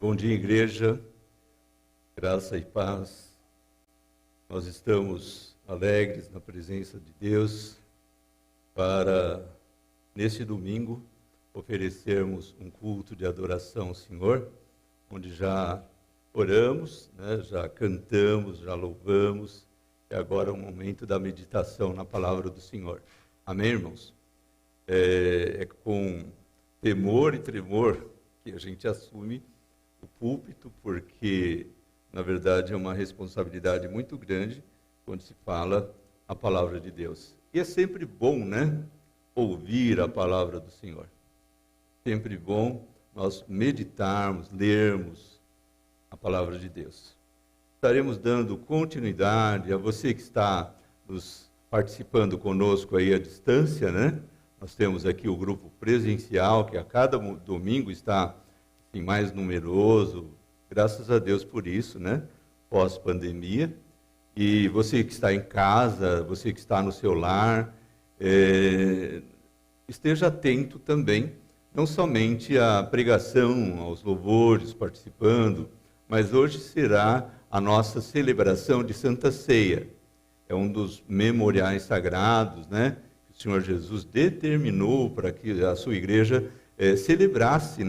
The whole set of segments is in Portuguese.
Bom dia, igreja, graça e paz. Nós estamos alegres na presença de Deus para, neste domingo, oferecermos um culto de adoração ao Senhor, onde já oramos, já cantamos, já louvamos, e agora é o momento da meditação na palavra do Senhor. Amém, irmãos? É com temor e tremor que a gente assume o púlpito, porque, na verdade, é uma responsabilidade muito grande quando se fala a palavra de Deus. E é sempre bom, ouvir a palavra do Senhor. Sempre bom nós meditarmos, lermos a palavra de Deus. Estaremos dando continuidade a você que está nos participando conosco aí à distância, Nós temos aqui o grupo presencial, que a cada domingo está mais numeroso, graças a Deus por isso, pós-pandemia. E você que está em casa, você que está no seu lar, esteja atento também, não somente à pregação, aos louvores, participando, mas hoje será a nossa celebração de Santa Ceia. É um dos memoriais sagrados, que o Senhor Jesus determinou para que a sua igreja celebrasse,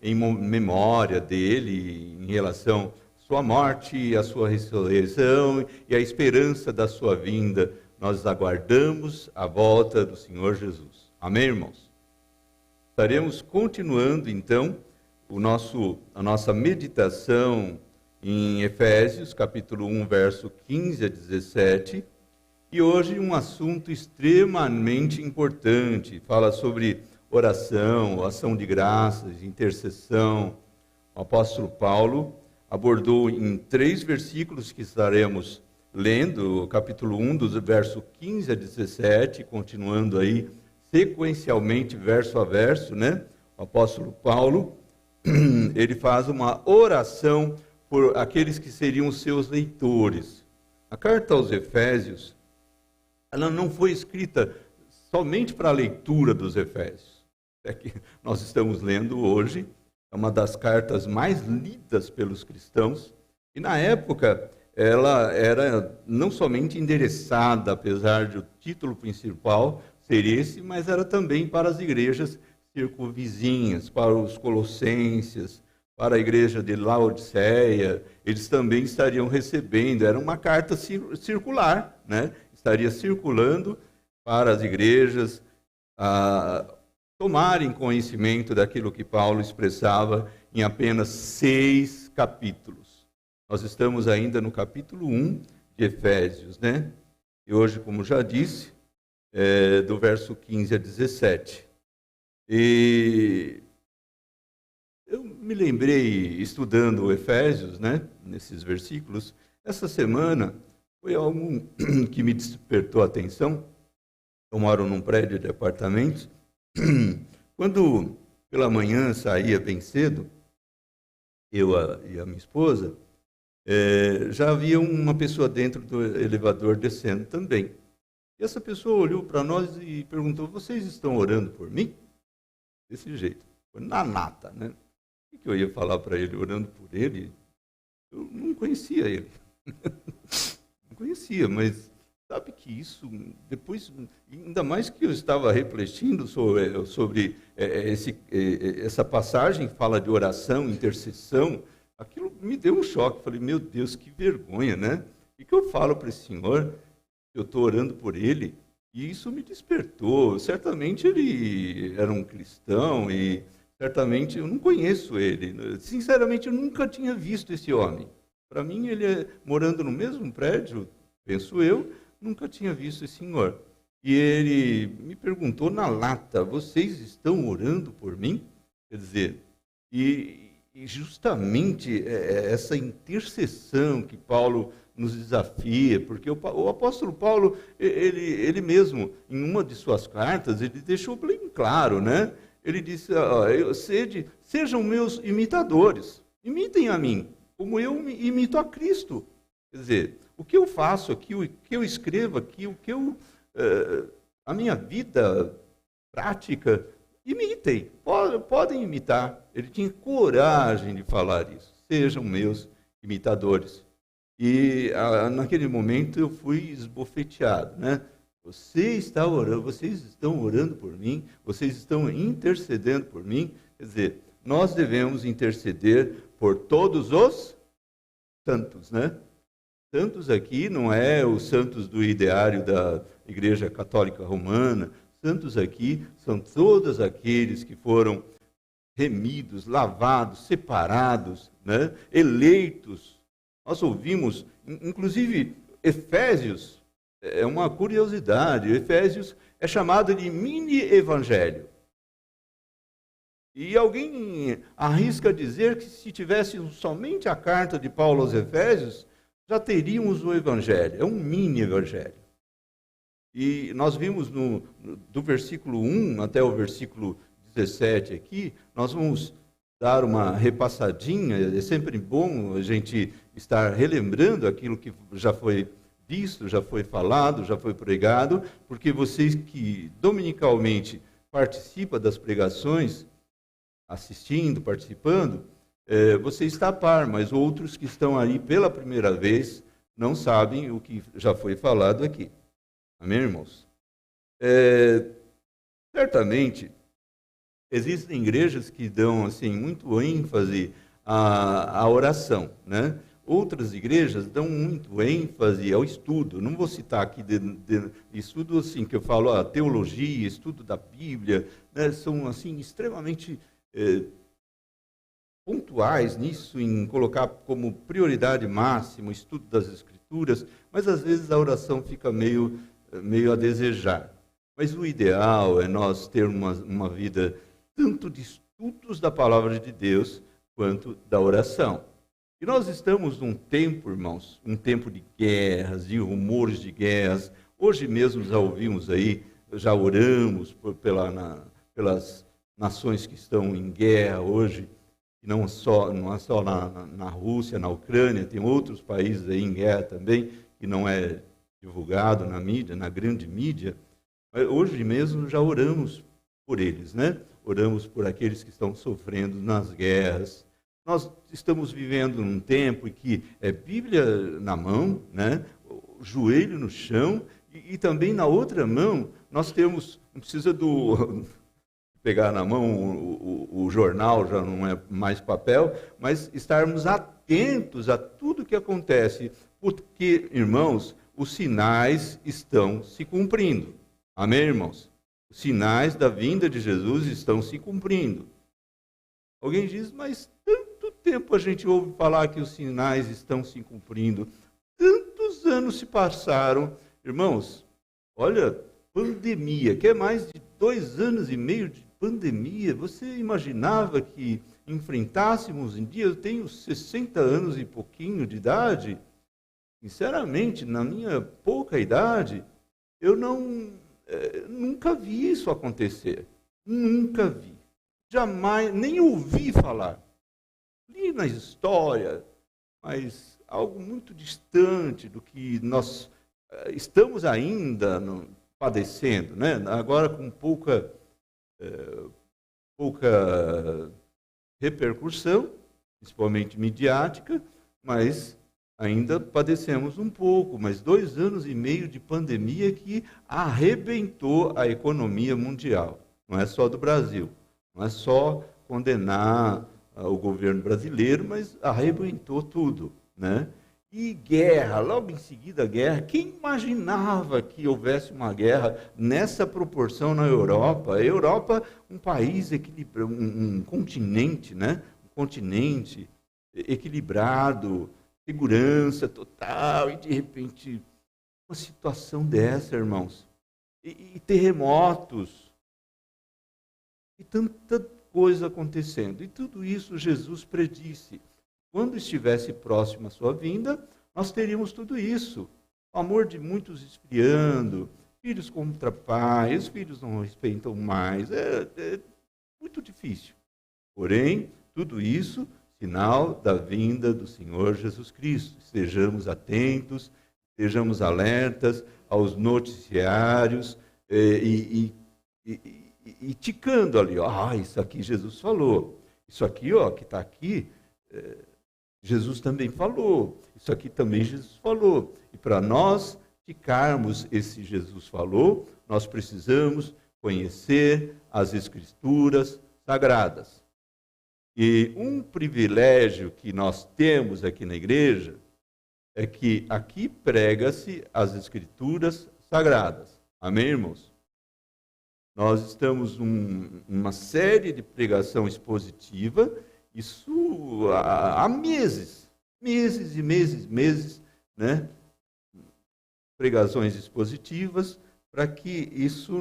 em memória dele, em relação à sua morte, à sua ressurreição e à esperança da sua vinda. Nós aguardamos a volta do Senhor Jesus. Amém, irmãos? Estaremos continuando, então, a nossa meditação em Efésios, capítulo 1, verso 15 a 17, e hoje um assunto extremamente importante, fala sobre oração, ação de graças, intercessão. O apóstolo Paulo abordou em 3 versículos que estaremos lendo, capítulo 1, do verso 15 a 17, continuando aí sequencialmente, verso a verso, O apóstolo Paulo, ele faz uma oração por aqueles que seriam seus leitores. A carta aos Efésios, ela não foi escrita somente para a leitura dos Efésios. É que nós estamos lendo hoje, é uma das cartas mais lidas pelos cristãos, e na época ela era não somente endereçada, apesar de o título principal ser esse, mas era também para as igrejas circunvizinhas, para os colossenses, para a igreja de Laodiceia, eles também estariam recebendo, era uma carta circular, estaria circulando para as igrejas, tomarem conhecimento daquilo que Paulo expressava em apenas 6 capítulos. Nós estamos ainda no capítulo 1 de Efésios, E hoje, como já disse, do verso 15 a 17. E eu me lembrei, estudando Efésios, nesses versículos, essa semana foi algo que me despertou a atenção. Eu moro num prédio de apartamentos. Quando pela manhã saía bem cedo, eu e a minha esposa, já havia uma pessoa dentro do elevador descendo também. E essa pessoa olhou para nós e perguntou: vocês estão orando por mim? Desse jeito, na nata, O que eu ia falar para ele orando por ele? Eu não conhecia ele. Não conhecia, mas sabe que isso, depois, ainda mais que eu estava refletindo sobre essa passagem, fala de oração, intercessão, aquilo me deu um choque. Falei, meu Deus, que vergonha, O que eu falo para esse senhor? Eu estou orando por ele, e isso me despertou. Certamente ele era um cristão, e certamente eu não conheço ele. Sinceramente, eu nunca tinha visto esse homem. Para mim, ele morando no mesmo prédio, penso eu, nunca tinha visto esse senhor. E ele me perguntou na lata: vocês estão orando por mim? Quer dizer, e justamente essa intercessão que Paulo nos desafia, porque o apóstolo Paulo, ele mesmo, em uma de suas cartas, ele deixou bem claro, Ele disse: sejam meus imitadores, imitem a mim, como eu imito a Cristo. Quer dizer, o que eu faço aqui, o que eu escrevo aqui, a minha vida prática imitem, podem imitar. Ele tinha coragem de falar isso. Sejam meus imitadores. E naquele momento eu fui esbofeteado, né? Vocês estão orando por mim, vocês estão intercedendo por mim. Quer dizer, nós devemos interceder por todos os santos, né? Santos aqui não é os santos do ideário da Igreja Católica Romana. Santos aqui são todos aqueles que foram remidos, lavados, separados, né? Eleitos. Nós ouvimos, inclusive, Efésios, é uma curiosidade, Efésios é chamado de mini-evangelho. E alguém arrisca dizer que se tivéssemos somente a carta de Paulo aos Efésios, já teríamos o evangelho. É um mini-evangelho. E nós vimos do versículo 1 até o versículo 17 aqui, nós vamos dar uma repassadinha. É sempre bom a gente estar relembrando aquilo que já foi visto, já foi falado, já foi pregado, porque vocês que dominicalmente participam das pregações, assistindo, participando, você está a par, mas outros que estão aí pela primeira vez não sabem o que já foi falado aqui. Amém, irmãos? Certamente, existem igrejas que dão assim, muito ênfase à oração, né? Outras igrejas dão muito ênfase ao estudo. Não vou citar aqui estudo assim, que eu falo, a teologia, estudo da Bíblia, né? São assim, extremamente pontuais nisso, em colocar como prioridade máxima o estudo das Escrituras, mas às vezes a oração fica meio a desejar. Mas o ideal é nós termos uma vida tanto de estudos da palavra de Deus, quanto da oração. E nós estamos num tempo, irmãos, um tempo de guerras, de rumores de guerras. Hoje mesmo já ouvimos aí, já oramos pelas nações que estão em guerra hoje, e não é só na Rússia, na Ucrânia, tem outros países aí em guerra também, que não é divulgado na mídia, na grande mídia. Mas hoje mesmo já oramos por eles, né? Oramos por aqueles que estão sofrendo nas guerras. Nós estamos vivendo num tempo em que é Bíblia na mão, né? O joelho no chão, e também na outra mão nós temos, não precisa pegar na mão o jornal, já não é mais papel, mas estarmos atentos a tudo que acontece, porque, irmãos, os sinais estão se cumprindo. Amém, irmãos? Os sinais da vinda de Jesus estão se cumprindo. Alguém diz, mas tanto tempo a gente ouve falar que os sinais estão se cumprindo. Tantos anos se passaram. Irmãos, olha, pandemia, que é mais de 2 anos e meio de pandemia. Você imaginava que enfrentássemos em dia? Eu tenho 60 anos e pouquinho de idade. Sinceramente, na minha pouca idade, eu nunca vi isso acontecer. Nunca vi. Jamais, nem ouvi falar. Li na história, mas algo muito distante do que nós estamos ainda padecendo, né? Agora com pouca repercussão, principalmente midiática, mas ainda padecemos um pouco. Mas 2 anos e meio de pandemia que arrebentou a economia mundial. Não é só do Brasil. Não é só condenar o governo brasileiro, mas arrebentou tudo, né? E guerra, logo em seguida a guerra. Quem imaginava que houvesse uma guerra nessa proporção na Europa? A Europa, um país equilibrado, um continente, né? Um continente equilibrado, segurança total, e de repente uma situação dessa, irmãos. E terremotos. E tanta coisa acontecendo. E tudo isso Jesus predisse. Quando estivesse próximo à sua vinda, nós teríamos tudo isso. O amor de muitos esfriando, filhos contra pais, os filhos não respeitam mais. É muito difícil. Porém, tudo isso, sinal da vinda do Senhor Jesus Cristo. Estejamos atentos, estejamos alertas aos noticiários e ticando ali, ó, isso aqui Jesus falou, isso aqui, ó, que está aqui, Jesus também falou, isso aqui também Jesus falou. E para nós ticarmos esse Jesus falou, nós precisamos conhecer as Escrituras Sagradas. E um privilégio que nós temos aqui na igreja é que aqui prega-se as Escrituras Sagradas. Amém, irmãos? Nós estamos numa série de pregação expositiva, isso há meses, né? Pregações expositivas, para que isso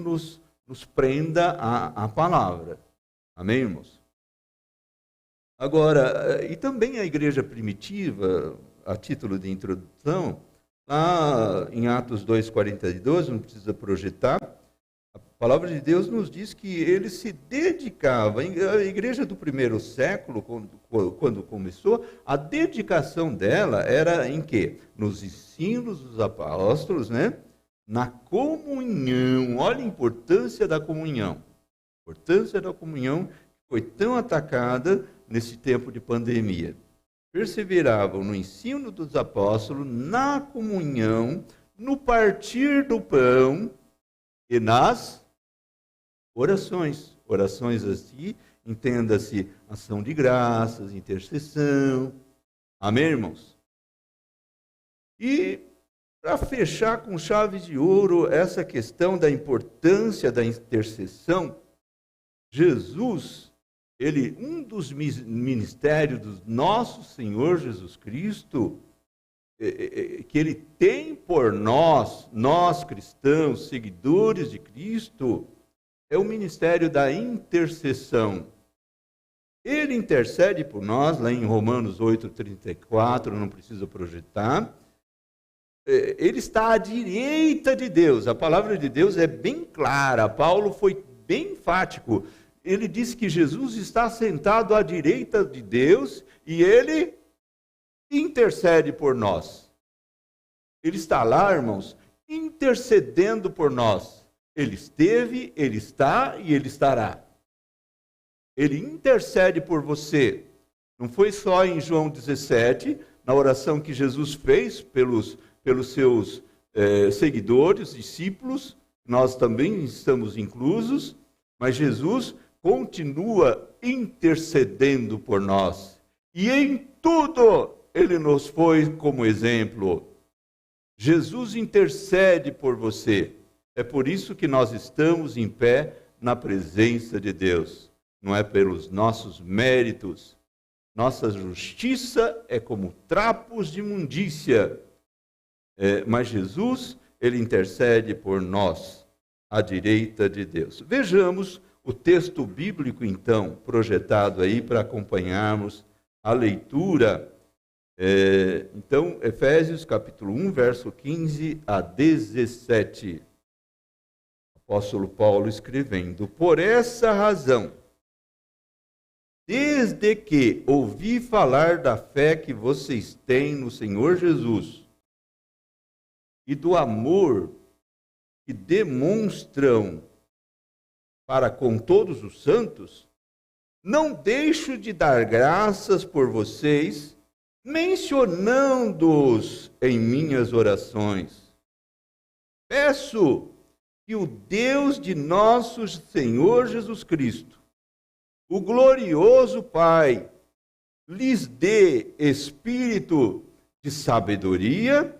nos prenda à palavra. Amém, irmãos? Agora, e também a igreja primitiva, a título de introdução, lá em Atos 2:42, não precisa projetar, a palavra de Deus nos diz que ele se dedicava, a igreja do primeiro século, quando começou, a dedicação dela era em quê? Nos ensinos dos apóstolos, né? Na comunhão. Olha a importância da comunhão. A importância da comunhão foi tão atacada nesse tempo de pandemia. Perseveravam no ensino dos apóstolos, na comunhão, no partir do pão e nas orações. Orações assim, entenda-se ação de graças, intercessão. Amém, irmãos? E para fechar com chaves de ouro essa questão da importância da intercessão, Jesus, um dos ministérios do nosso Senhor Jesus Cristo, que ele tem por nós cristãos, seguidores de Cristo, é o ministério da intercessão. Ele intercede por nós, lá em Romanos 8:34, não precisa projetar. Ele está à direita de Deus. A palavra de Deus é bem clara. Paulo foi bem enfático. Ele disse que Jesus está sentado à direita de Deus e ele intercede por nós. Ele está lá, irmãos, intercedendo por nós. Ele esteve, ele está e ele estará. Ele intercede por você. Não foi só em João 17, na oração que Jesus fez pelos seus seguidores, discípulos, nós também estamos inclusos, mas Jesus continua intercedendo por nós. E em tudo ele nos foi como exemplo. Jesus intercede por você. É por isso que nós estamos em pé na presença de Deus. Não é pelos nossos méritos. Nossa justiça é como trapos de imundícia. Mas Jesus, ele intercede por nós, à direita de Deus. Vejamos o texto bíblico, então, projetado aí para acompanharmos a leitura. Então, Efésios capítulo 1, verso 15 a 17. Apóstolo Paulo escrevendo: por essa razão, desde que ouvi falar da fé que vocês têm no Senhor Jesus e do amor que demonstram para com todos os santos, não deixo de dar graças por vocês, mencionando-os em minhas orações. Peço que o Deus de nosso Senhor Jesus Cristo, o glorioso Pai, lhes dê espírito de sabedoria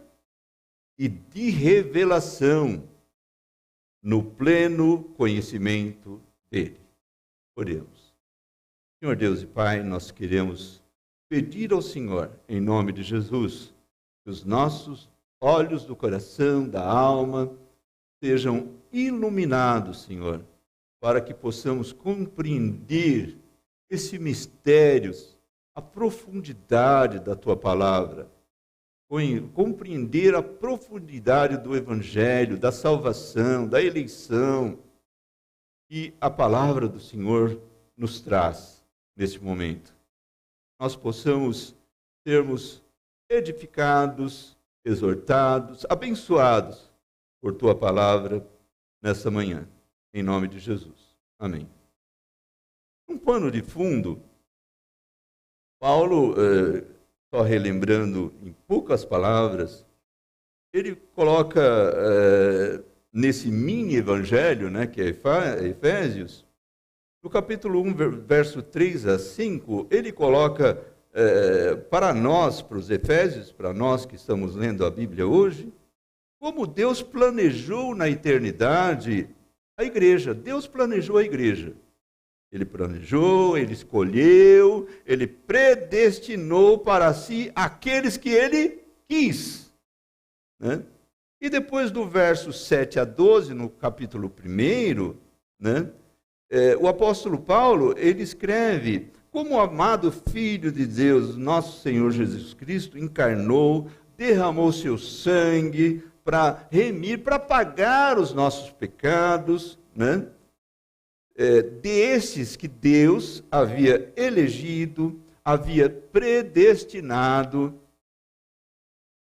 e de revelação no pleno conhecimento dele. Oremos. Senhor Deus e Pai, nós queremos pedir ao Senhor, em nome de Jesus, que os nossos olhos do coração, da alma, sejam iluminados, Senhor, para que possamos compreender esse mistério, a profundidade da Tua palavra, compreender a profundidade do Evangelho, da salvação, da eleição, que a palavra do Senhor nos traz nesse momento. Nós possamos sermos edificados, exortados, abençoados por Tua palavra nessa manhã, em nome de Jesus. Amém. Um pano de fundo, Paulo, só relembrando em poucas palavras, ele coloca nesse mini-evangelho, né, que é Efésios, no capítulo 1, verso 3 a 5, ele coloca para nós, para os Efésios, para nós que estamos lendo a Bíblia hoje, como Deus planejou na eternidade a igreja. Deus planejou a igreja. Ele planejou, ele escolheu, ele predestinou para si aqueles que ele quis. Né? E depois do verso 7 a 12, no capítulo 1, né, o apóstolo Paulo, ele escreve: como o amado Filho de Deus, nosso Senhor Jesus Cristo, encarnou, derramou seu sangue para remir, para pagar os nossos pecados, né? Desses que Deus havia elegido, havia predestinado,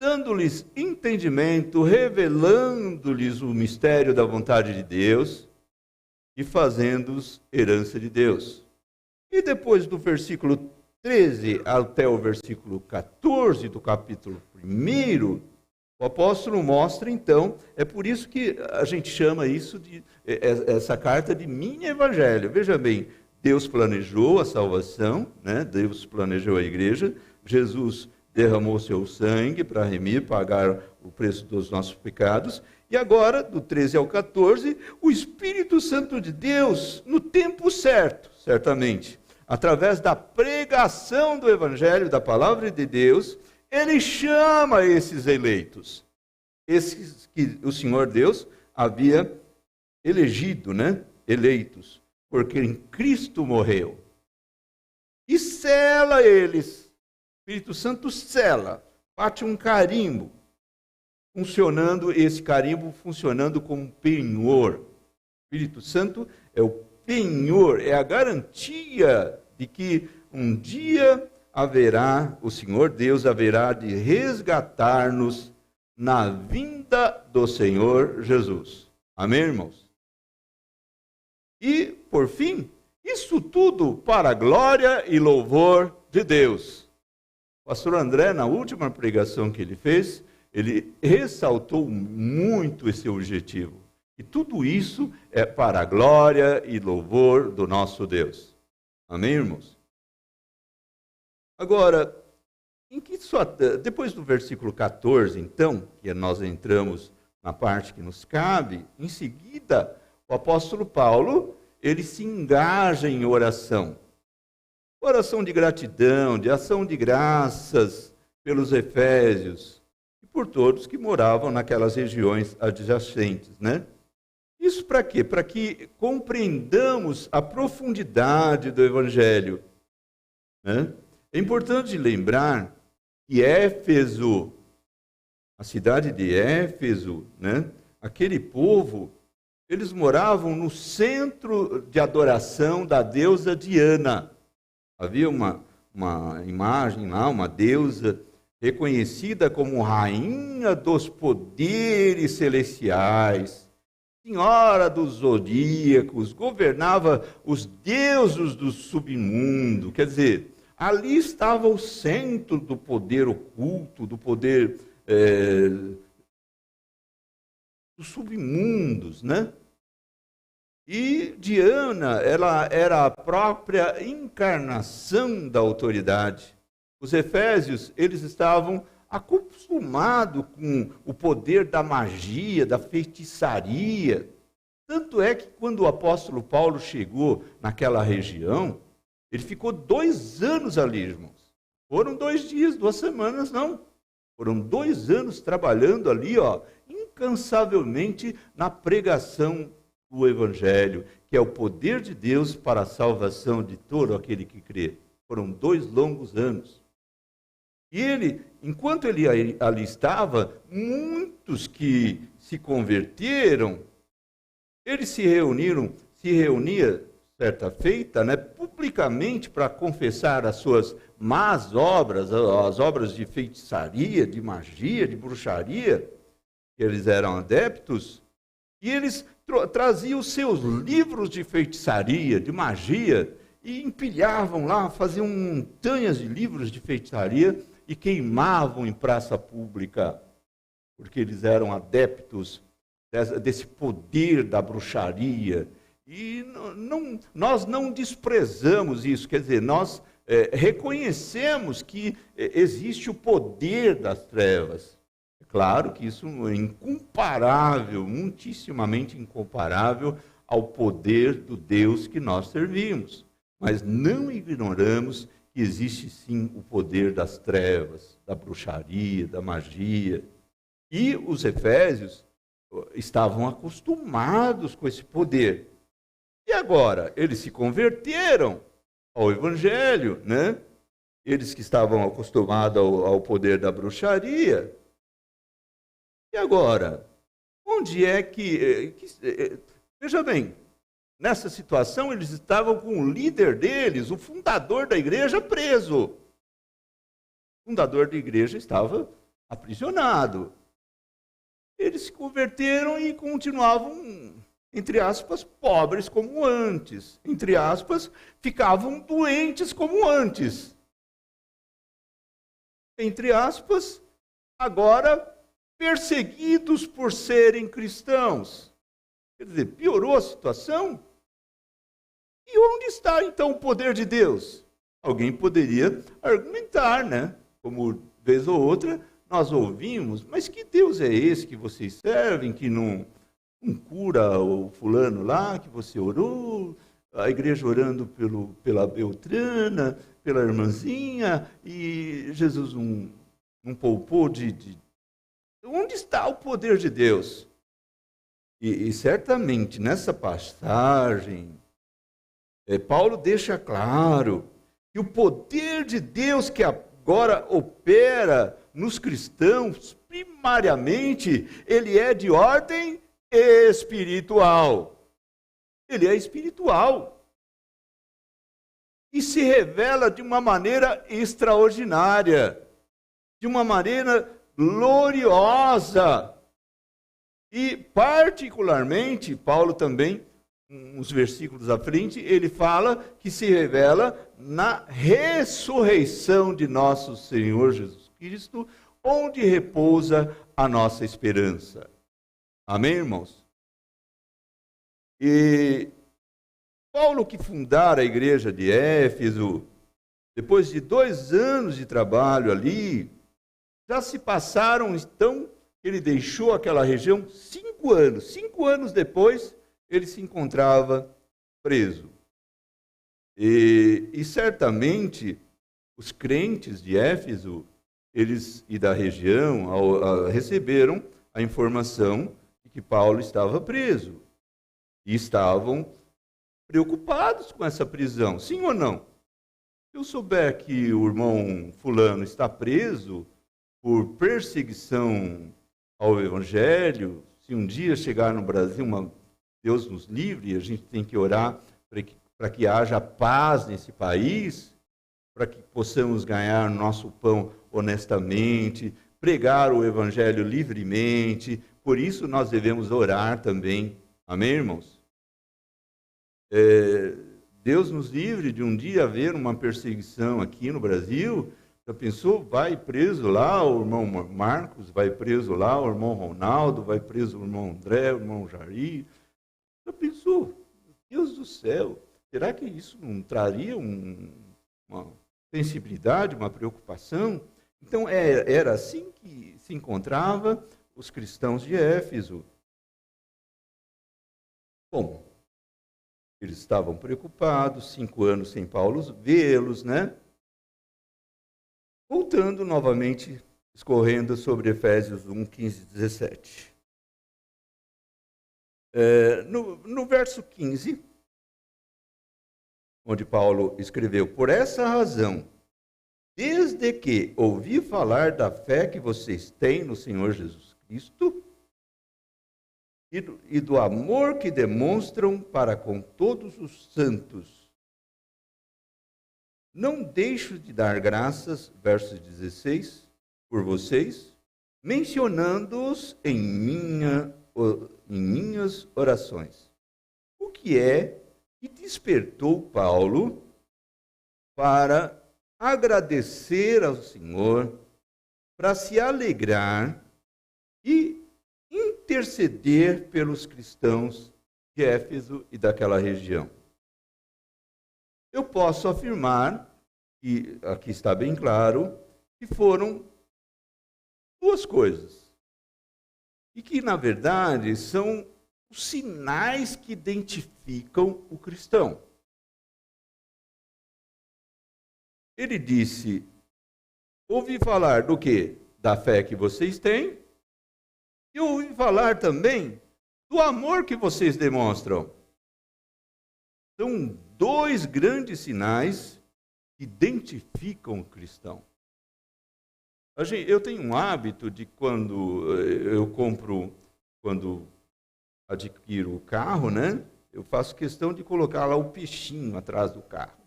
dando-lhes entendimento, revelando-lhes o mistério da vontade de Deus e fazendo-os herança de Deus. E depois do versículo 13 até o versículo 14 do capítulo 1, o apóstolo mostra, então, é por isso que a gente chama isso essa carta de mini-evangelho. Veja bem, Deus planejou a salvação, né? Deus planejou a igreja, Jesus derramou seu sangue para remir, pagar o preço dos nossos pecados, e agora, do 13 ao 14, o Espírito Santo de Deus, no tempo certo, certamente, através da pregação do evangelho, da palavra de Deus, ele chama esses eleitos, esses que o Senhor Deus havia elegido, né? Eleitos, porque em Cristo morreu. E sela eles. O Espírito Santo sela, bate um carimbo, esse carimbo funcionando como penhor. O Espírito Santo é o penhor, é a garantia de que um dia o Senhor Deus haverá de resgatar-nos na vinda do Senhor Jesus. Amém, irmãos? E, por fim, isso tudo para a glória e louvor de Deus. O pastor André, na última pregação que ele fez, ele ressaltou muito esse objetivo. E tudo isso é para a glória e louvor do nosso Deus. Amém, irmãos? Agora, depois do versículo 14, então, que nós entramos na parte que nos cabe, em seguida, o apóstolo Paulo, ele se engaja em oração. Oração de gratidão, de ação de graças pelos efésios e por todos que moravam naquelas regiões adjacentes, né? Isso para quê? Para que compreendamos a profundidade do evangelho, né? É importante lembrar que Éfeso, a cidade de Éfeso, né, aquele povo, eles moravam no centro de adoração da deusa Diana. Havia uma imagem lá, uma deusa reconhecida como rainha dos poderes celestiais, senhora dos zodíacos, governava os deuses do submundo. Quer dizer, ali estava o centro do poder oculto, do poder dos submundos, né? E Diana, ela era a própria encarnação da autoridade. Os efésios, eles estavam acostumados com o poder da magia, da feitiçaria. Tanto é que quando o apóstolo Paulo chegou naquela região, ele ficou 2 anos ali, irmãos. Foram 2 dias, 2 semanas, não. Foram 2 anos trabalhando ali, incansavelmente na pregação do Evangelho, que é o poder de Deus para a salvação de todo aquele que crê. Foram 2 longos anos. E ele, enquanto ele ali estava, muitos que se converteram, eles se reunia certa feita, né, publicamente para confessar as suas más obras, as obras de feitiçaria, de magia, de bruxaria, que eles eram adeptos, E eles traziam os seus livros de feitiçaria, de magia, e empilhavam lá, faziam montanhas de livros de feitiçaria e queimavam em praça pública, porque eles eram adeptos desse poder da bruxaria. E nós não desprezamos isso, quer dizer, nós reconhecemos que existe o poder das trevas. É claro que isso é incomparável, muitíssimamente incomparável ao poder do Deus que nós servimos. Mas não ignoramos que existe sim o poder das trevas, da bruxaria, da magia. E os efésios estavam acostumados com esse poder. E agora, eles se converteram ao Evangelho, né? Eles que estavam acostumados ao poder da bruxaria. E agora, onde é que veja bem, nessa situação eles estavam com o líder deles, o fundador da igreja, preso. O fundador da igreja estava aprisionado. Eles se converteram e continuavam, entre aspas, pobres como antes. Entre aspas, ficavam doentes como antes. Entre aspas, agora perseguidos por serem cristãos. Quer dizer, piorou a situação? E onde está então o poder de Deus? Alguém poderia argumentar, né? Como vez ou outra nós ouvimos, mas que Deus é esse que vocês servem, que não cura o fulano lá, que você orou, a igreja orando pela Beltrana, pela irmãzinha, e Jesus não poupou de... Onde está o poder de Deus? E certamente nessa passagem, Paulo deixa claro que o poder de Deus que agora opera nos cristãos, primariamente, ele é de ordem espiritual. Ele é espiritual. E se revela de uma maneira extraordinária, de uma maneira gloriosa. E, particularmente, Paulo também, uns versículos à frente, ele fala que se revela na ressurreição de nosso Senhor Jesus Cristo, onde repousa a nossa esperança. Amém, irmãos? E Paulo, que fundara a igreja de Éfeso, depois de 2 anos de trabalho ali, já se passaram, então, ele deixou aquela região 5 anos. 5 anos depois, ele se encontrava preso. E certamente, os crentes de Éfeso, eles e da região, receberam a informação de que Paulo estava preso. E estavam preocupados com essa prisão, sim ou não? Se eu souber que o irmão fulano está preso por perseguição ao Evangelho, se um dia chegar no Brasil, Deus nos livre, a gente tem que orar para que haja paz nesse país, para que possamos ganhar nosso pão honestamente, pregar o Evangelho livremente. Por isso nós devemos orar também. Amém, irmãos? Deus nos livre de um dia haver uma perseguição aqui no Brasil. Já pensou? Vai preso lá o irmão Marcos, vai preso lá o irmão Ronaldo, vai preso o irmão André, o irmão Jair. Já pensou? Deus do céu, será que isso não traria uma sensibilidade, uma preocupação? Então, era assim que se encontrava os cristãos de Éfeso. Bom, eles estavam preocupados, 5 anos sem Paulo vê-los, né? Voltando novamente, escorrendo sobre Efésios 1, 15 e 17. No verso 15, onde Paulo escreveu: por essa razão, desde que ouvi falar da fé que vocês têm no Senhor Jesus Cristo e do amor que demonstram para com todos os santos, não deixo de dar graças, verso 16, por vocês, mencionando-os em em minhas orações. O que é que despertou Paulo para agradecer ao Senhor, para se alegrar e interceder pelos cristãos de Éfeso e daquela região? Eu posso afirmar, e aqui está bem claro, que foram duas coisas. E que, na verdade, são os sinais que identificam o cristão. Ele disse: ouvi falar do quê? Da fé que vocês têm, e ouvi falar também do amor que vocês demonstram. São dois grandes sinais que identificam o cristão. Eu tenho um hábito de quando adquiro o carro, né? Eu faço questão de colocar lá o peixinho atrás do carro.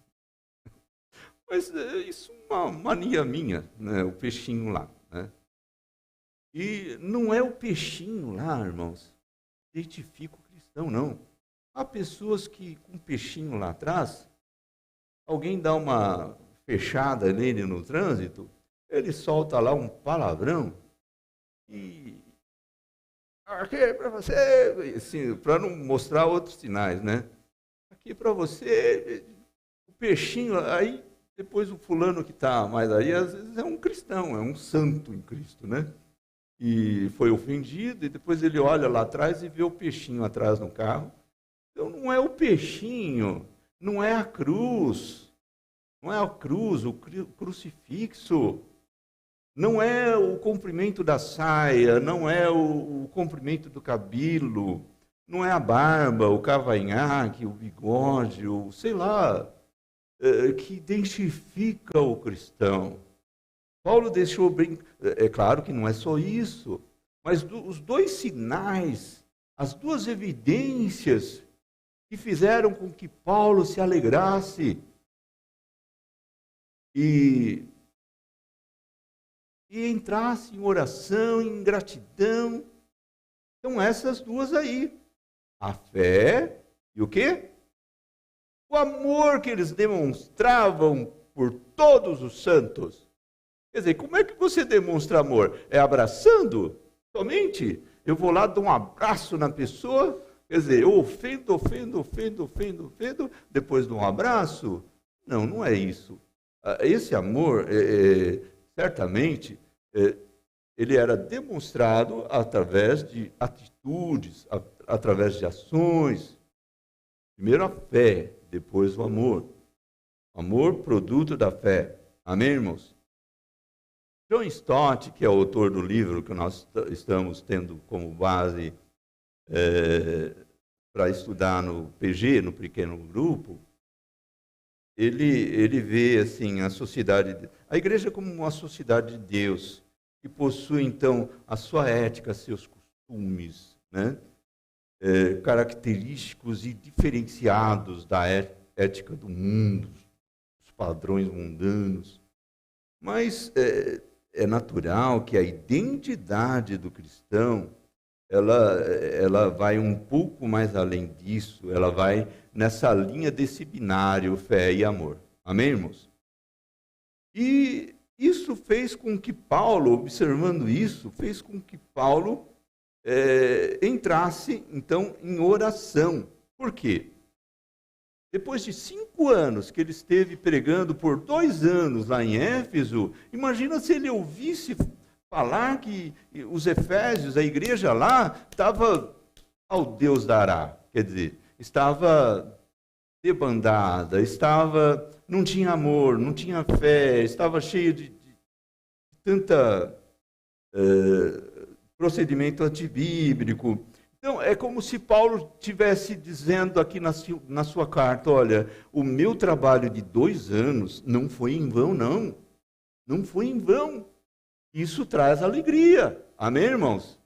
Mas isso é uma mania minha, né? O peixinho lá, né? E não é o peixinho lá, irmãos, que identifica o cristão, não. Há pessoas que, com o peixinho lá atrás, alguém dá uma fechada nele no trânsito, ele solta lá um palavrão e aqui é para você, assim, para não mostrar outros sinais, né? Aqui para você, o peixinho, aí depois o fulano que está mais aí, às vezes é um cristão, é um santo em Cristo, né? E foi ofendido, e depois ele olha lá atrás e vê o peixinho atrás no carro. Então não é o peixinho, não é a cruz, não é a cruz, o crucifixo, não é o comprimento da saia, não é o comprimento do cabelo, não é a barba, o cavanhaque, o bigode, o sei lá, que identifica o cristão. Paulo deixou bem, é claro que não é só isso, mas os dois sinais, as duas evidências que fizeram com que Paulo se alegrasse e entrasse em oração, em gratidão. Então essas duas aí, a fé e o quê? O amor que eles demonstravam por todos os santos. Quer dizer, como é que você demonstra amor? É abraçando? Somente? Eu vou lá, dou um abraço na pessoa, quer dizer, eu ofendo, depois dou um abraço? Não, não é isso. Esse amor, certamente, ele era demonstrado através de atitudes, através de ações. Primeiro a fé, depois o amor. Amor, produto da fé. Amém, irmãos? John Stott, que é o autor do livro que nós estamos tendo como base para estudar no PG, no pequeno grupo, ele vê assim a igreja como uma sociedade de Deus, que possui então a sua ética, seus costumes, né? Característicos e diferenciados da ética do mundo, os padrões mundanos. Mas é natural que a identidade do cristão ela vai um pouco mais além disso, ela vai nessa linha desse binário fé e amor. Amém, irmãos? E isso fez com que Paulo, observando isso, fez com que Paulo entrasse, então, em oração. Por quê? Depois de 5 anos que ele esteve pregando por 2 anos lá em Éfeso, imagina se ele ouvisse falar que os efésios, a igreja lá, estava ao Deus dará. Quer dizer, estava debandada, não tinha amor, não tinha fé, estava cheio de tanta procedimento antibíblico. Então, é como se Paulo estivesse dizendo aqui na sua carta, olha, o meu trabalho de 2 anos não foi em vão, não. Não foi em vão. Isso traz alegria. Amém, irmãos?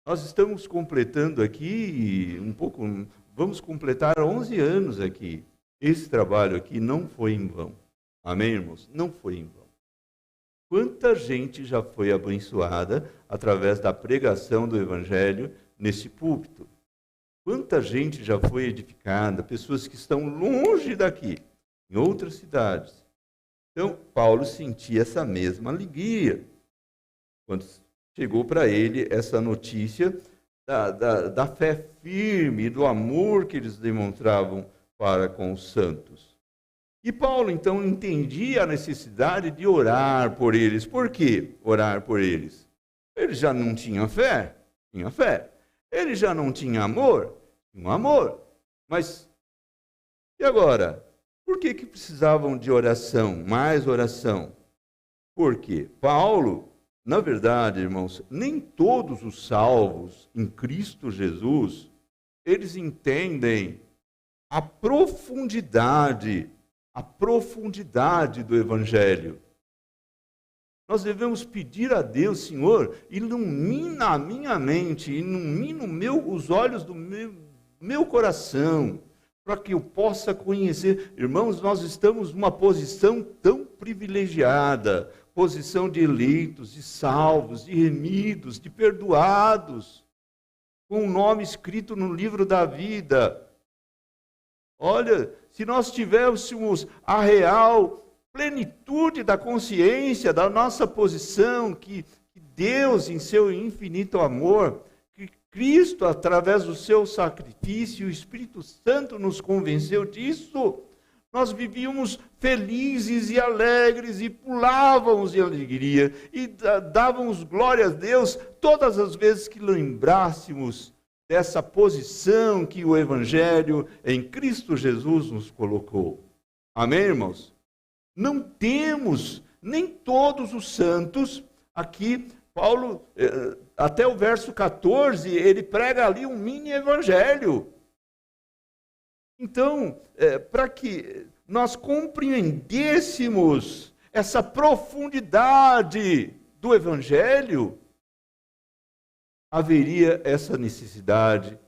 Nós estamos completando aqui vamos completar 11 anos aqui. Esse trabalho aqui não foi em vão. Amém, irmãos? Não foi em vão. Quanta gente já foi abençoada através da pregação do Evangelho nesse púlpito. Quanta gente já foi edificada, pessoas que estão longe daqui, em outras cidades. Então, Paulo sentia essa mesma alegria quando chegou para ele essa notícia da fé firme, do amor que eles demonstravam para com os santos. E Paulo, então, entendia a necessidade de orar por eles. Por que orar por eles? Ele já não tinha fé? Tinha fé. Ele já não tinha amor? Tinha amor. Mas, e agora? Por que precisavam de oração, mais oração? Porque Paulo, na verdade, irmãos, nem todos os salvos em Cristo Jesus, eles entendem a profundidade do Evangelho. Nós devemos pedir a Deus, Senhor, ilumina a minha mente, ilumina os olhos do meu coração, para que eu possa conhecer. Irmãos, nós estamos numa posição tão privilegiada, posição de eleitos, de salvos, de remidos, de perdoados, com o nome escrito no livro da vida. Olha, se nós tivéssemos a real plenitude da consciência da nossa posição, que Deus, em seu infinito amor, que Cristo, através do seu sacrifício, o Espírito Santo nos convenceu disso, nós vivíamos felizes e alegres e pulávamos de alegria e dávamos glória a Deus todas as vezes que lembrássemos dessa posição que o Evangelho em Cristo Jesus nos colocou. Amém, irmãos? Não temos, nem todos os santos, aqui, Paulo, até o verso 14, ele prega ali um mini-evangelho. Então, para que nós compreendêssemos essa profundidade do Evangelho, haveria essa necessidade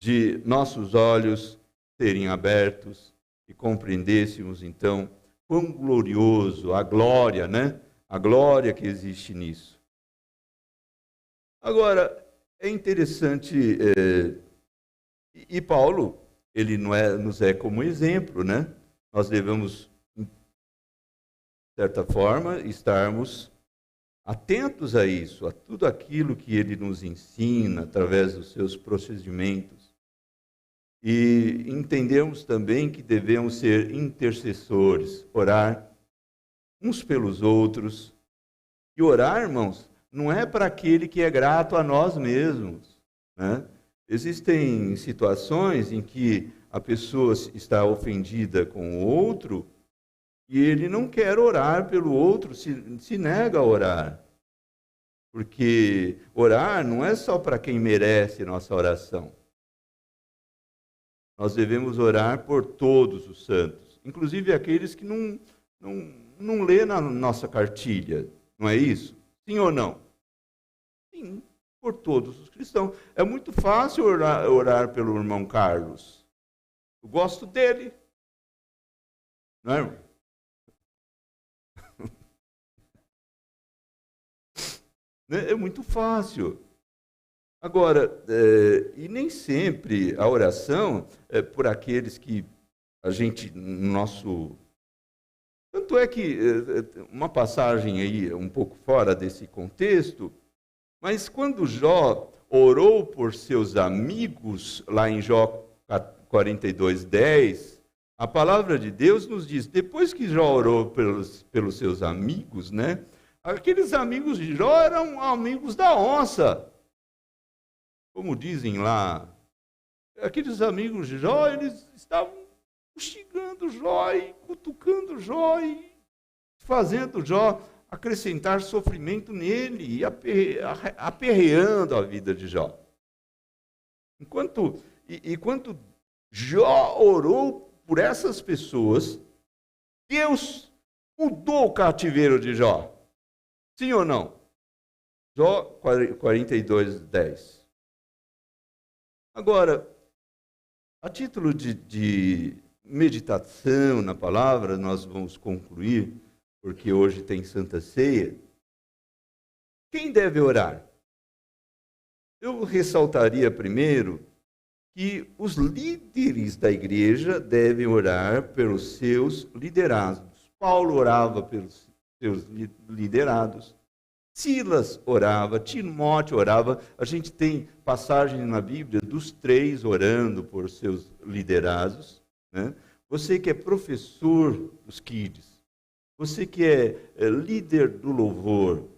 de nossos olhos serem abertos e compreendêssemos, então, quão glorioso, a glória, né? A glória que existe nisso. Agora, é interessante, e Paulo, ele nos é como exemplo, né? Nós devemos, de certa forma, estarmos atentos a isso, a tudo aquilo que ele nos ensina através dos seus procedimentos. E entendemos também que devemos ser intercessores, orar uns pelos outros. E orar, irmãos, não é para aquele que é grato a nós mesmos, né? Existem situações em que a pessoa está ofendida com o outro e ele não quer orar pelo outro, se nega a orar. Porque orar não é só para quem merece nossa oração. Nós devemos orar por todos os santos, inclusive aqueles que não lê na nossa cartilha, não é isso? Sim ou não? Sim, por todos os cristãos. É muito fácil orar pelo irmão Carlos. Eu gosto dele. Não é, irmão? É muito fácil. Agora, e nem sempre a oração é por aqueles que a gente, nosso... Tanto é que, uma passagem aí um pouco fora desse contexto, mas quando Jó orou por seus amigos, lá em Jó 42:10, a palavra de Deus nos diz, depois que Jó orou pelos seus amigos, né? Aqueles amigos de Jó eram amigos da onça. Como dizem lá, aqueles amigos de Jó, eles estavam fustigando Jó e cutucando Jó e fazendo Jó acrescentar sofrimento nele e aperreando a vida de Jó. Enquanto Jó orou por essas pessoas, Deus mudou o cativeiro de Jó. Sim ou não? Jó 42:10. Agora, a título de meditação na palavra, nós vamos concluir, porque hoje tem Santa Ceia. Quem deve orar? Eu ressaltaria primeiro que os líderes da igreja devem orar pelos seus liderados. Paulo orava pelos seus liderados. Silas orava, Timóteo orava. A gente tem passagem na Bíblia dos 3 orando por seus liderados, né? Você que é professor dos kids, você que é líder do louvor,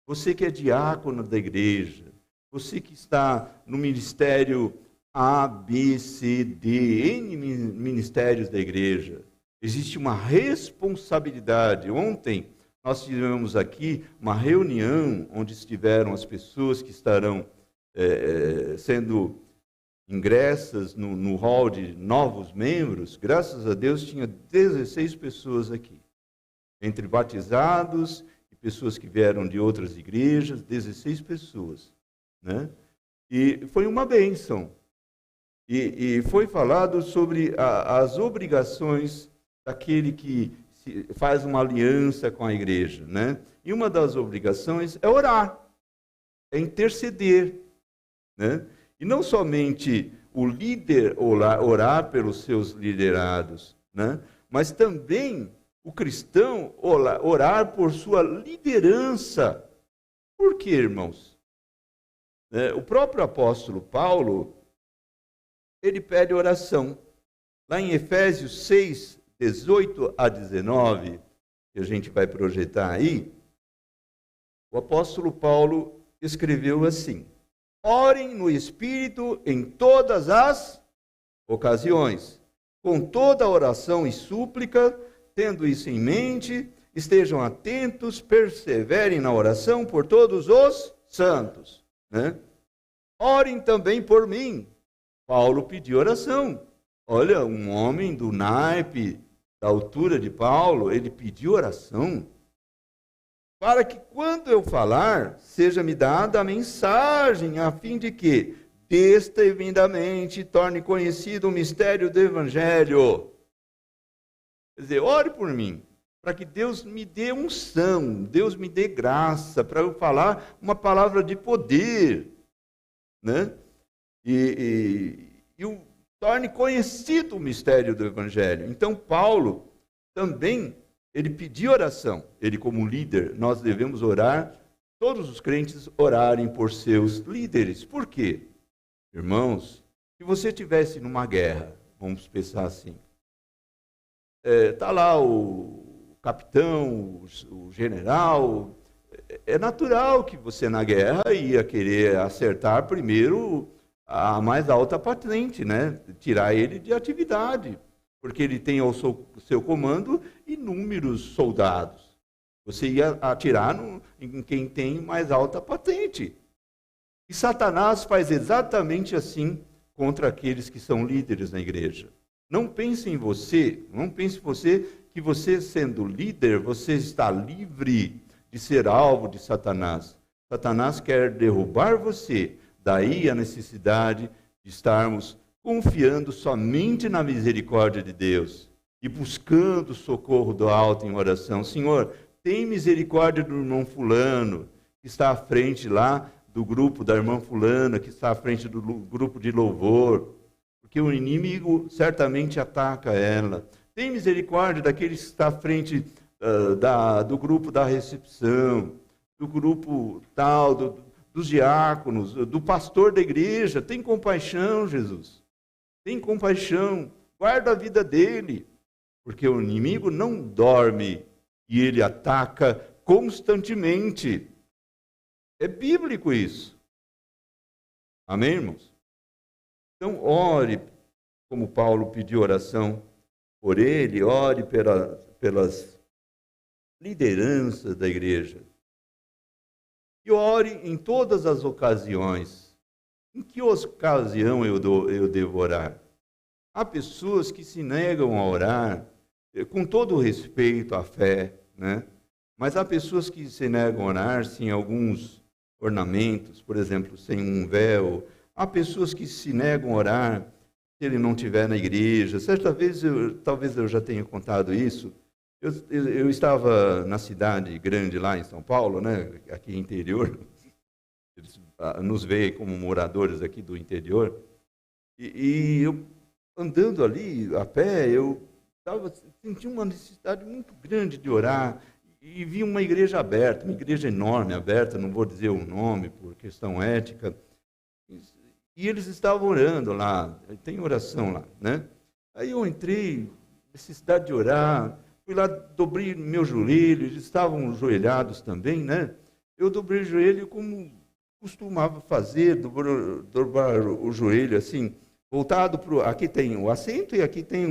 você que é diácono da igreja, você que está no ministério A, B, C, D, N ministérios da igreja, existe uma responsabilidade. Ontem nós tivemos aqui uma reunião onde estiveram as pessoas que estarão sendo ingressas no hall de novos membros. Graças a Deus tinha 16 pessoas aqui, entre batizados e pessoas que vieram de outras igrejas, 16 pessoas, né? E foi uma bênção. E foi falado sobre as obrigações daquele que faz uma aliança com a igreja, né? E uma das obrigações é orar, é interceder, né? E não somente o líder orar pelos seus liderados, né? Mas também o cristão orar por sua liderança. Por quê, irmãos? O próprio apóstolo Paulo, ele pede oração. Lá em Efésios 6, 18 a 19, que a gente vai projetar aí, o apóstolo Paulo escreveu assim: orem no Espírito em todas as ocasiões, com toda oração e súplica, tendo isso em mente, estejam atentos, perseverem na oração por todos os santos, né? Orem também por mim. Paulo pediu oração. Olha, um homem do naipe, da altura de Paulo, ele pediu oração para que quando eu falar, seja-me dada a mensagem, a fim de que destemidamente torne conhecido o mistério do Evangelho. Quer dizer, ore por mim, para que Deus me dê unção, Deus me dê graça, para eu falar uma palavra de poder, né? E torne conhecido o mistério do Evangelho. Então, Paulo também, ele pediu oração. Ele, como líder, nós devemos orar, todos os crentes orarem por seus líderes. Por quê? Irmãos, se você estivesse numa guerra, vamos pensar assim, está lá o capitão, o general, é natural que você na guerra ia querer acertar primeiro a mais alta patente, né? Tirar ele de atividade, porque ele tem ao seu comando inúmeros soldados. Você ia atirar em quem tem mais alta patente. E Satanás faz exatamente assim contra aqueles que são líderes na igreja. Não pense em você, que você sendo líder, você está livre de ser alvo de Satanás. Satanás quer derrubar você. Daí a necessidade de estarmos confiando somente na misericórdia de Deus e buscando o socorro do alto em oração. Senhor, tem misericórdia do irmão fulano, que está à frente lá do grupo da irmã fulana, que está à frente do grupo de louvor, porque o inimigo certamente ataca ela. Tem misericórdia daquele que está à frente do grupo da recepção, do grupo tal, dos diáconos, do pastor da igreja. Tem compaixão, Jesus. Tem compaixão. Guarda a vida dele. Porque o inimigo não dorme e ele ataca constantemente. É bíblico isso. Amém, irmãos? Então, ore, como Paulo pediu oração por ele, ore pelas lideranças da igreja. E ore em todas as ocasiões. Em que ocasião eu devo orar? Há pessoas que se negam a orar, com todo o respeito à fé, né? Mas há pessoas que se negam a orar sem alguns ornamentos, por exemplo, sem um véu. Há pessoas que se negam a orar se ele não estiver na igreja. Certa vez, talvez eu já tenha contado isso, eu estava na cidade grande lá em São Paulo, né, aqui interior. nos vê como moradores aqui do interior. E eu, andando ali a pé, eu senti uma necessidade muito grande de orar. E vi uma igreja aberta, uma igreja enorme, aberta, não vou dizer o nome por questão ética. E eles estavam orando lá, tem oração lá, né? Aí eu entrei, necessidade de orar, fui lá, dobrei meu joelho, eles estavam ajoelhados também, né? Eu dobrei o joelho como costumava fazer, dobrar o joelho assim, voltado para o... Aqui tem o assento e aqui tem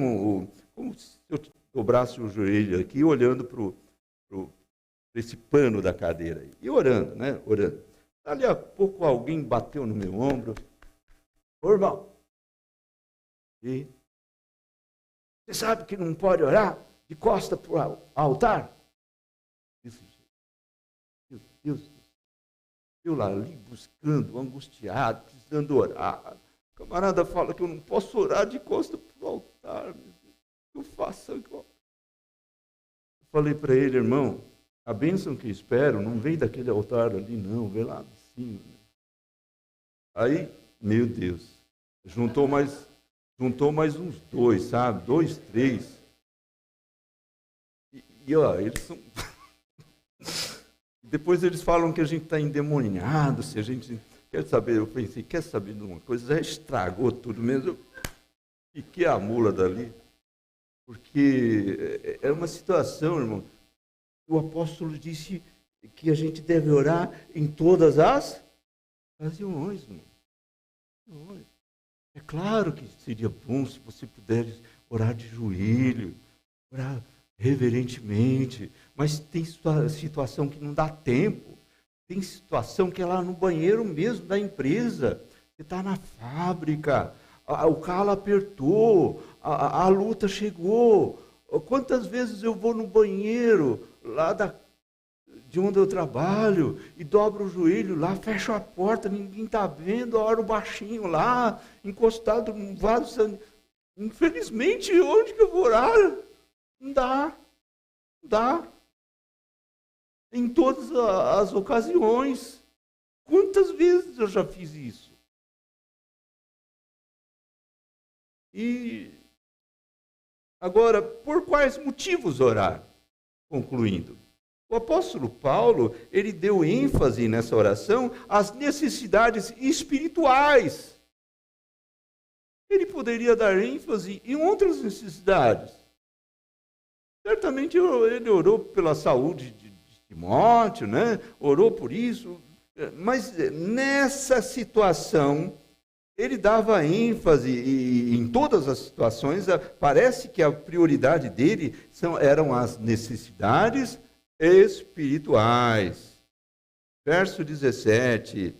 como se eu dobrasse o joelho aqui, olhando para esse pano da cadeira. E orando, né? Orando. Dali a pouco alguém bateu no meu ombro. Ô, irmão, e você sabe que não pode orar de costa para o altar? Meu Deus, eu lá ali buscando, angustiado, precisando orar. O camarada fala que eu não posso orar de costa para o altar. Eu faço igual. Eu falei para ele, irmão, a bênção que espero não vem daquele altar ali, não, vem lá de cima. Aí, meu Deus, juntou mais uns dois, sabe? 2, 3. E ó, eles são... Depois eles falam que a gente está endemoniado, se a gente... Quer saber? Eu pensei, quer saber de uma coisa? Já estragou tudo mesmo. E que a mula dali. Porque é uma situação, irmão. O apóstolo disse que a gente deve orar em todas as ocasiões, irmão. É claro que seria bom se você pudesse orar de joelho, orar reverentemente, mas tem situação que não dá tempo. Tem situação que é lá no banheiro mesmo da empresa. Você está na fábrica, o calo apertou, a luta chegou. Quantas vezes eu vou no banheiro lá de onde eu trabalho e dobro o joelho lá, fecho a porta, ninguém está vendo, oro baixinho lá, encostado em vaso. Infelizmente, onde que eu vou orar? Não dá. Em todas as ocasiões. Quantas vezes eu já fiz isso? E agora, por quais motivos orar? Concluindo, o apóstolo Paulo, ele deu ênfase nessa oração às necessidades espirituais. Ele poderia dar ênfase em outras necessidades. Certamente ele orou pela saúde de Timóteo, né? Orou por isso, mas nessa situação ele dava ênfase e em todas as situações parece que a prioridade dele eram as necessidades espirituais. Verso 17.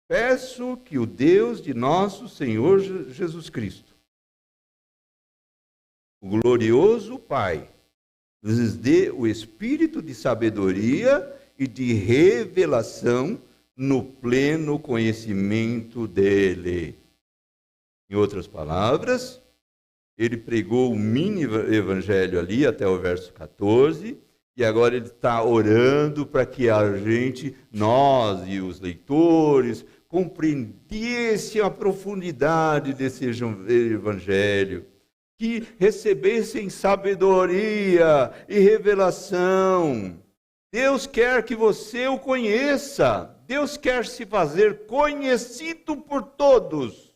Peço que o Deus de nosso Senhor Jesus Cristo, o glorioso Pai, nos dê o espírito de sabedoria e de revelação no pleno conhecimento dele. Em outras palavras, ele pregou o mini evangelho ali até o verso 14, e agora ele está orando para que a gente, nós e os leitores, compreendessem a profundidade desse evangelho, que recebessem sabedoria e revelação. Deus quer que você o conheça. Deus quer se fazer conhecido por todos.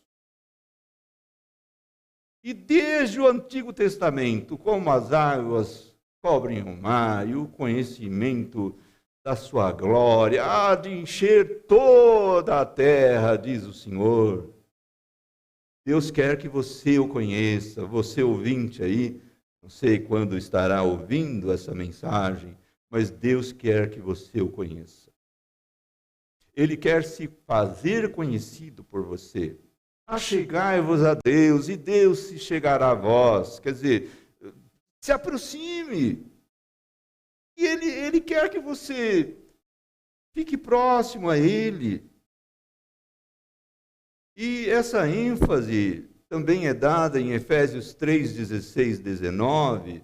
E desde o Antigo Testamento, como as águas cobrem o mar, e o conhecimento da sua glória há de encher toda a terra, diz o Senhor. Deus quer que você o conheça, você ouvinte aí, não sei quando estará ouvindo essa mensagem, mas Deus quer que você o conheça. Ele quer se fazer conhecido por você. Achegai-vos a Deus, e Deus se chegará a vós. Quer dizer, se aproxime. E Ele quer que você fique próximo a Ele. E essa ênfase também é dada em Efésios 3, 16, 19.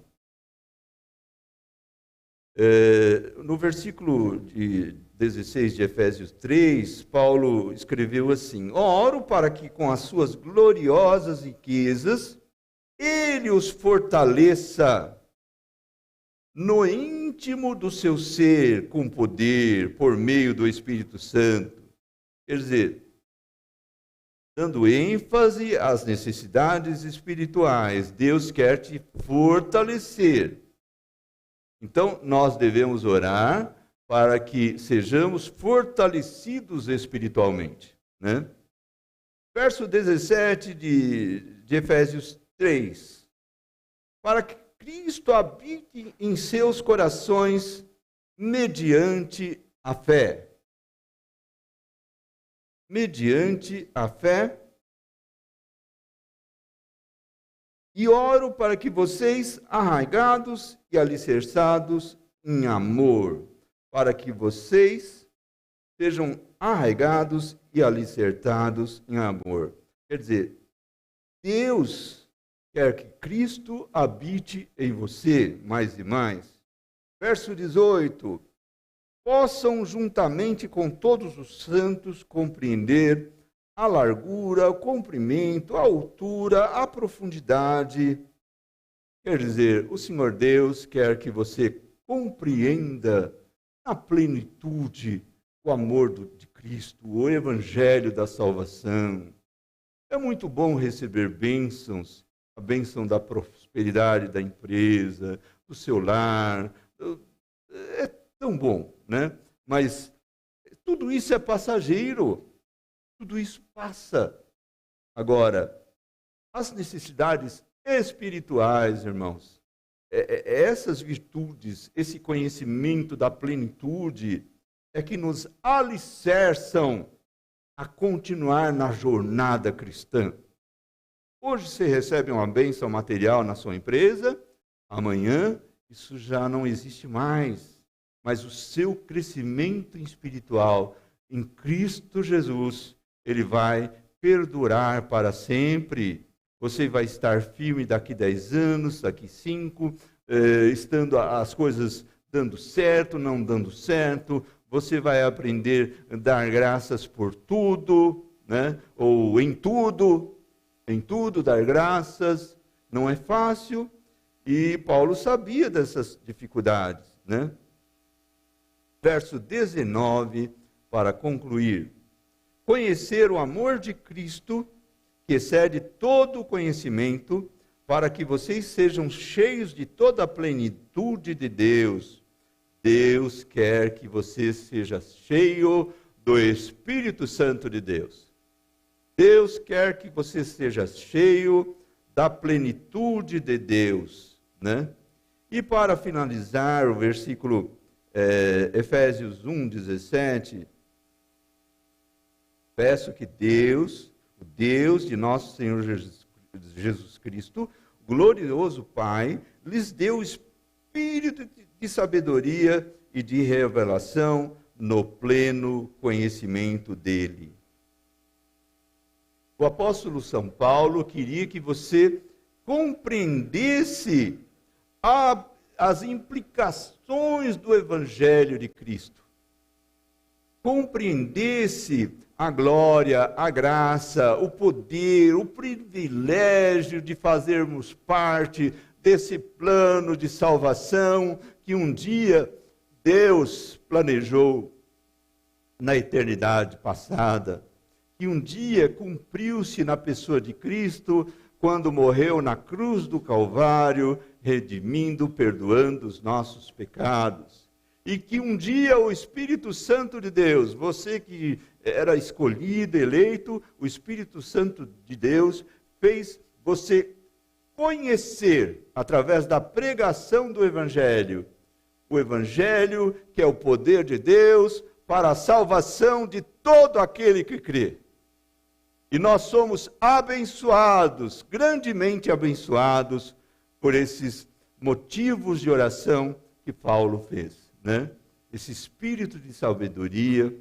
No versículo de 16 de Efésios 3, Paulo escreveu assim: oro para que com as suas gloriosas riquezas ele os fortaleça no íntimo do seu ser, com poder, por meio do Espírito Santo. Quer dizer, dando ênfase às necessidades espirituais, Deus quer te fortalecer. Então, nós devemos orar para que sejamos fortalecidos espiritualmente, né? Verso 17 de Efésios 3. Para que Cristo habite em seus corações mediante a fé. Mediante a fé. E oro para que vocês, arraigados e alicerçados em amor, para que vocês sejam arraigados e alicerçados em amor. Quer dizer, Deus quer que Cristo habite em você mais e mais. Verso 18. Possam juntamente com todos os santos compreender a largura, o comprimento, a altura, a profundidade. Quer dizer, o Senhor Deus quer que você compreenda na plenitude o amor de Cristo, o evangelho da salvação. É muito bom receber bênçãos, a bênção da prosperidade da empresa, do seu lar. É tão bom, né? Mas tudo isso é passageiro. Tudo isso passa. Agora, as necessidades espirituais, irmãos, essas virtudes, esse conhecimento da plenitude, é que nos alicerçam a continuar na jornada cristã. Hoje você recebe uma bênção material na sua empresa, amanhã isso já não existe mais. Mas o seu crescimento espiritual em Cristo Jesus, ele vai perdurar para sempre. Você vai estar firme daqui 10 anos, daqui 5, estando as coisas dando certo, não dando certo. Você vai aprender a dar graças por tudo, né? Ou em tudo dar graças. Não é fácil. E Paulo sabia dessas dificuldades, né? Verso 19, para concluir. Conhecer o amor de Cristo, que excede todo o conhecimento, para que vocês sejam cheios de toda a plenitude de Deus. Deus quer que você seja cheio do Espírito Santo de Deus. Deus quer que você seja cheio da plenitude de Deus, né? E para finalizar, o versículo Efésios 1:17, peço que Deus, o Deus de nosso Senhor Jesus Cristo, glorioso Pai, lhes dê o espírito de sabedoria e de revelação no pleno conhecimento dele. O apóstolo São Paulo queria que você compreendesse as implicações do Evangelho de Cristo. Compreendesse a glória, a graça, o poder, o privilégio de fazermos parte desse plano de salvação que um dia Deus planejou na eternidade passada, que um dia cumpriu-se na pessoa de Cristo, quando morreu na cruz do Calvário, redimindo, perdoando os nossos pecados. E que um dia o Espírito Santo de Deus, você que era escolhido, eleito, o Espírito Santo de Deus fez você conhecer, através da pregação do Evangelho, o Evangelho que é o poder de Deus para a salvação de todo aquele que crê. E nós somos abençoados, grandemente abençoados, por esses motivos de oração que Paulo fez, né? Esse espírito de sabedoria,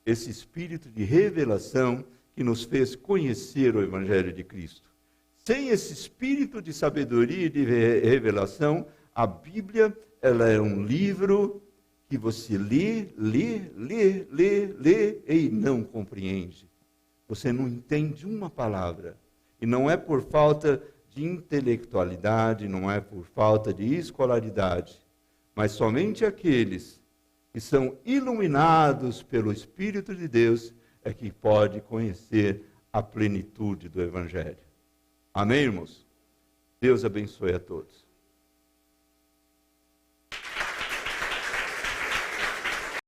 esse espírito de revelação que nos fez conhecer o Evangelho de Cristo. Sem esse espírito de sabedoria e de revelação, a Bíblia, ela é um livro que você lê e não compreende. Você não entende uma palavra. E não é por falta de intelectualidade, não é por falta de escolaridade, mas somente aqueles que são iluminados pelo Espírito de Deus é que pode conhecer a plenitude do Evangelho. Amém, irmãos? Deus abençoe a todos.